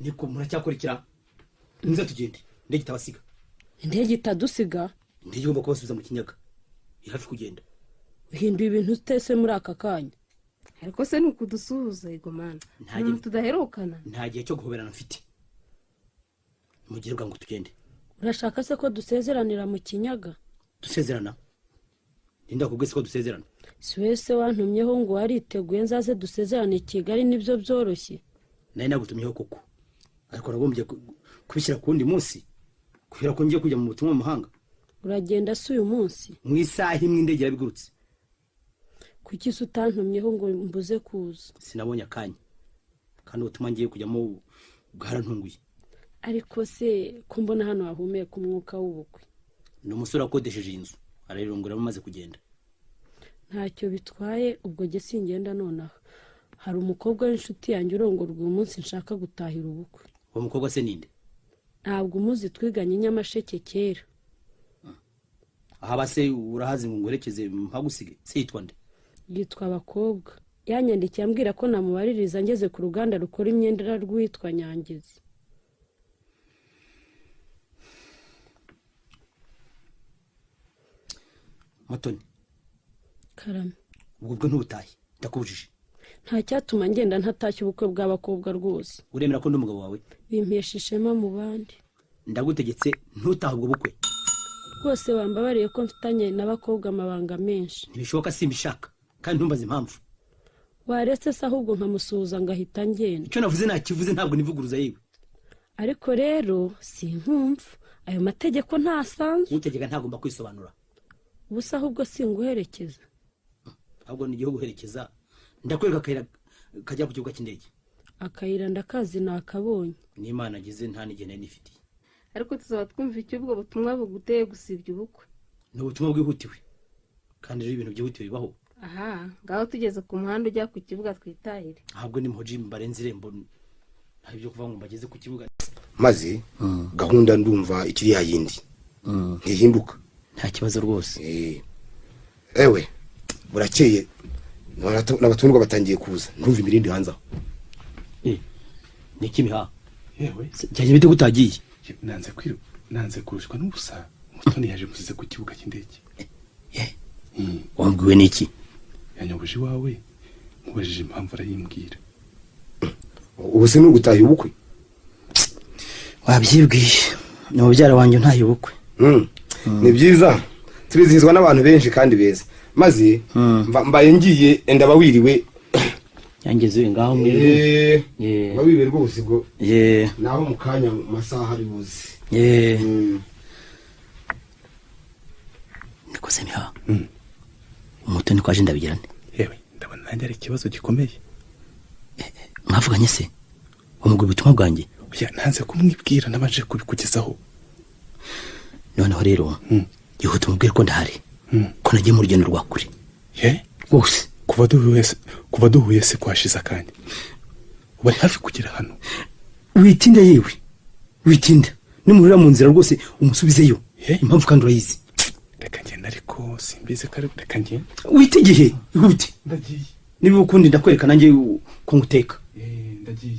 niko muracyakurikira nza tugende ndege tabasiga indege itadusiga ndege igomba kubasubiza mu kinyaga hafi kugenda uhinduye ibintu utese muri aka kanya ariko se nuko dusuhuza igomana nta tudaherukana nta gihe cyo guhoberana mfite mugiye bwa ngo tugende urashaka se ko dusezeranira mu kinyaga dusezerana Ninda kubwese ko dusezerana Siwese wantumyeho ngo wariteguye nzaze dusezerane Kigali nibyo byoroshye naye nagutumyeho koko ariko nagombye kubishyira kundi munsi kugira ko ngiye kujya mu butumwa mu mahanga uragenda se uyu munsi mu isaha imwe indege yabigurutse kuki se utantumyeho ngo mbuze kuza sinabonye akanya kandi ubutumwa ngiye kujyamo bwarantunguye ariko se ko mbona hano hahumeka umwuka w'ubukwe ni umusore akodesheje inzu ararongora amaze kugenda ntacyo bitwaye ubwo jye singenda nonaha hari umukobwa w'inshuti yanjye urongorwa uyu munsi nshaka gutahira ubukwe uwo mukobwa se ninde ntabwo umuzi twiganye Nyamasheke kera aha base urahazi ngo ngwerekeze mpagusige se yitwa nde yitwa Abakobwa yanyandikiye ambwira ko namubaririza ngeze ku ruganda rukora imyenda rwitwa Nyangezi Mutoni Karame ubwo ntubutaye ndakubujije nta cyatuma ngenda ntatashye ubukwe bw'abakobwa rwose uremera ko ndi umugabo wawe bimpesha ishema mu bandi ndagutegetse ntutahe ubwo bukwe rwose bambabariye ko mfitanye n'abakobwa amabanga menshi ntibishoboka simbishaka kandi ntumbaze impamvu waretse se ahubwo nkamusuhuza ngahita ngenda icyo navuze nakivuze ntabwo nivuguruza yewe ariko rero sinkumva ayo mategeko ntasanzwe utegeka ntagomba kwisobanura ubusa ahubwo singuherekeza ahubwo ni igihugu guherekeza ndakwereka akayira kajya ku kibuga cy'indege akayira ndakazi nakabonye n'Imana agize nta nigene nifitiye ariko tuzaba twumva icyo ubwo butumwa buguteye gusibya ubukwe ni ubutumwa bwihutiwe kandi rero ibintu byihutiwe bibaho aha ngaho tugeze ku muhanda ujya ku kibuga twitahire ahubwo ni muhoji mbarenze irembo nta byo kuvuga ngo mbageze ku kibuga maze gahunda ndumva ikiri yayindi ntihinduka nta kibazo rwose ewe burakeye n'abatunurwa batangiye kuza ndumva imirindi hanze aho niki miha yewe cyanye bite gutagiye nanze kurushwa n'ubusa Mutoni yaje musize ku kibuga cy'indege wambwiwe niki yanyobuje iwawe mubajije impamvu arayimbwira ubu se n'ugutahiye ubukwe wabyibwiye ni mubyara wanjye ntahiye ubukwe ni byiza turizihizwa n'abantu benshi kandi beza maze mbaye ngiye ndaba wiriwe yangeze ngaho mwiriwe babibe rwose go naho mu kanya masaha ari buzi ndikoze miha Mutoni kwaje ndabigirane yewe ndabona nanjye ari ikibazo gikomeye mwavuganye se umugwi ubutumwa bwanjye nanze kumwibwira nabaje kubikugezaho noneho rero yihuta umubwire ko ndahari ko nagiye mu rugendo rwa kure rwose kuva duhuye se kwashize akanya bari hafi kugera hano witinda yewe witinda nimurira mu nzira rwose umusubizeyo impamvu kandi urayizi reka ngenda ariko simbize kare reka ngenda witigihe ihute ndagiye niba ukundi ndakwereka nanjye ko nguteka ndagiye